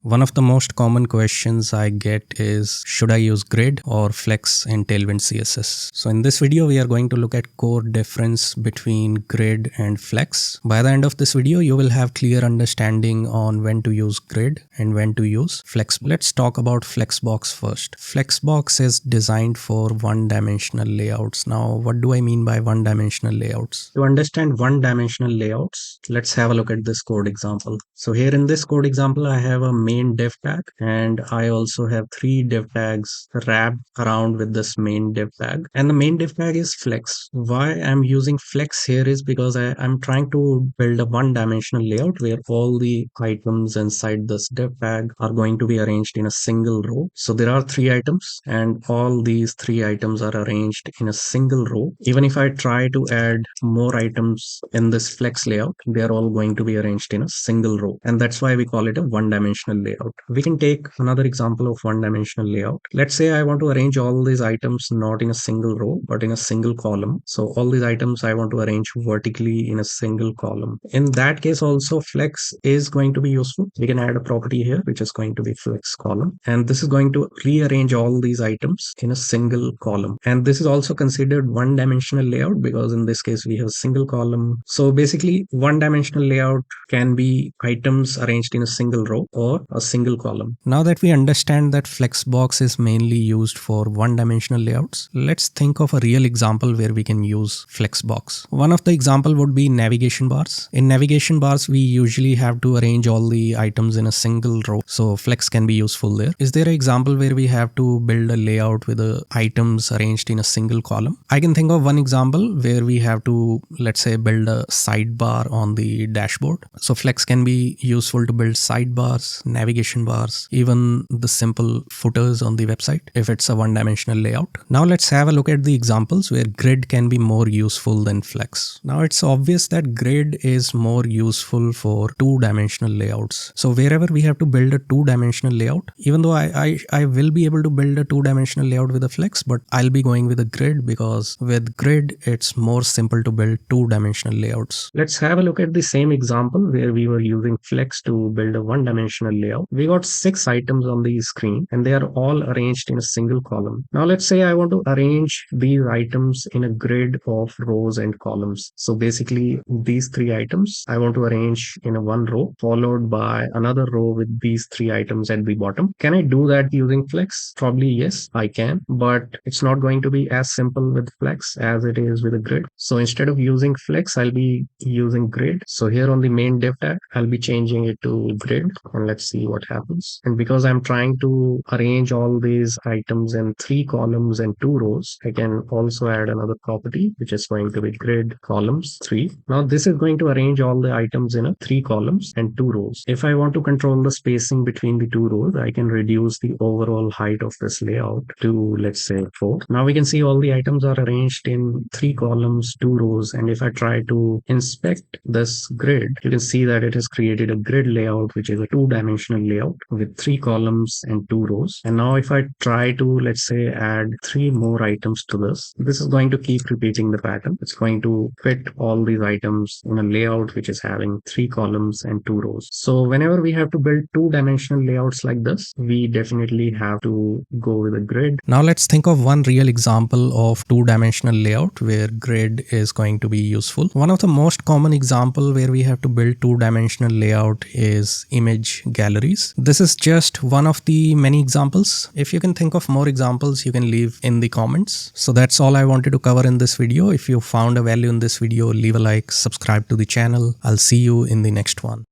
One of the most common questions I get is, should I use grid or flex in Tailwind CSS? So in this video, we are going to look at core difference between grid and flex. By the end of this video, you will have clear understanding on when to use grid and when to use flex. Let's talk about Flexbox first. Flexbox is designed for one-dimensional layouts. Now, what do I mean by one-dimensional layouts? To understand one-dimensional layouts, let's have a look at this code example. So here in this code example, I have a main div tag and I also have three div tags wrapped around with this main div tag, and the main div tag is flex. Why I'm using flex here is because I'm trying to build a one-dimensional layout where all the items inside this div tag are going to be arranged in a single row. So there are three items and all these three items are arranged in a single row. Even if I try to add more items in this flex layout, they are all going to be arranged in a single row, and that's why we call it a one-dimensional layout. We can take another example of one-dimensional layout. Let's say I want to arrange all these items not in a single row but in a single column. So all these items I want to arrange vertically in a single column. In that case also, flex is going to be useful. We can add a property here which is going to be flex column, and this is going to rearrange all these items in a single column. And this is also considered one-dimensional layout because in this case we have a single column. So basically, one-dimensional layout can be items arranged in a single row or a single column. Now that we understand that Flexbox is mainly used for one-dimensional layouts, let's think of a real example where we can use Flexbox. One of the example would be navigation bars. In navigation bars, we usually have to arrange all the items in a single row, so Flex can be useful there. Is there an example where we have to build a layout with the items arranged in a single column? I can think of one example where we have to, let's say, build a sidebar on the dashboard. So Flex can be useful to build sidebars, navigation bars, even the simple footers on the website if it's a one-dimensional layout. Now let's have a look at the examples where grid can be more useful than flex. Now it's obvious that grid is more useful for two-dimensional layouts. So wherever we have to build a two-dimensional layout, even though I will be able to build a two-dimensional layout with a flex, but I'll be going with a grid because with grid it's more simple to build two-dimensional layouts. Let's have a look at the same example where we were using flex to build a one-dimensional layout. We got 6 items on the screen and they are all arranged in a single column. Now let's say I want to arrange these items in a grid of rows and columns. So basically these 3 items I want to arrange in a one row followed by another row with these 3 items at the bottom. Can I do that using flex? Probably yes, I can, but it's not going to be as simple with flex as it is with a grid. So instead of using flex, I'll be using grid. So here on the main div tag, I'll be changing it to grid, and let's see what happens. And because I'm trying to arrange all these items in 3 columns and 2 rows, I can also add another property which is going to be grid columns 3. Now this is going to arrange all the items in a 3 columns and 2 rows. If I want to control the spacing between the 2 rows, I can reduce the overall height of this layout to, let's say, 4. Now we can see all the items are arranged in 3 columns, 2 rows, and if I try to inspect this grid, you can see that it has created a grid layout which is a two-dimensional layout with 3 columns and 2 rows. And now if I try to, let's say, add 3 more items to this is going to keep repeating the pattern. It's going to fit all these items in a layout which is having 3 columns and 2 rows. So whenever we have to build two-dimensional layouts like this, we definitely have to go with a grid. Now let's think of one real example of two-dimensional layout where grid is going to be useful. One of the most common example where we have to build two-dimensional layout is image galleries. This is just one of the many examples. If you can think of more examples, you can leave in the comments. So that's all I wanted to cover in this video. If you found a value in this video, leave a like, subscribe to the channel. I'll see you in the next one.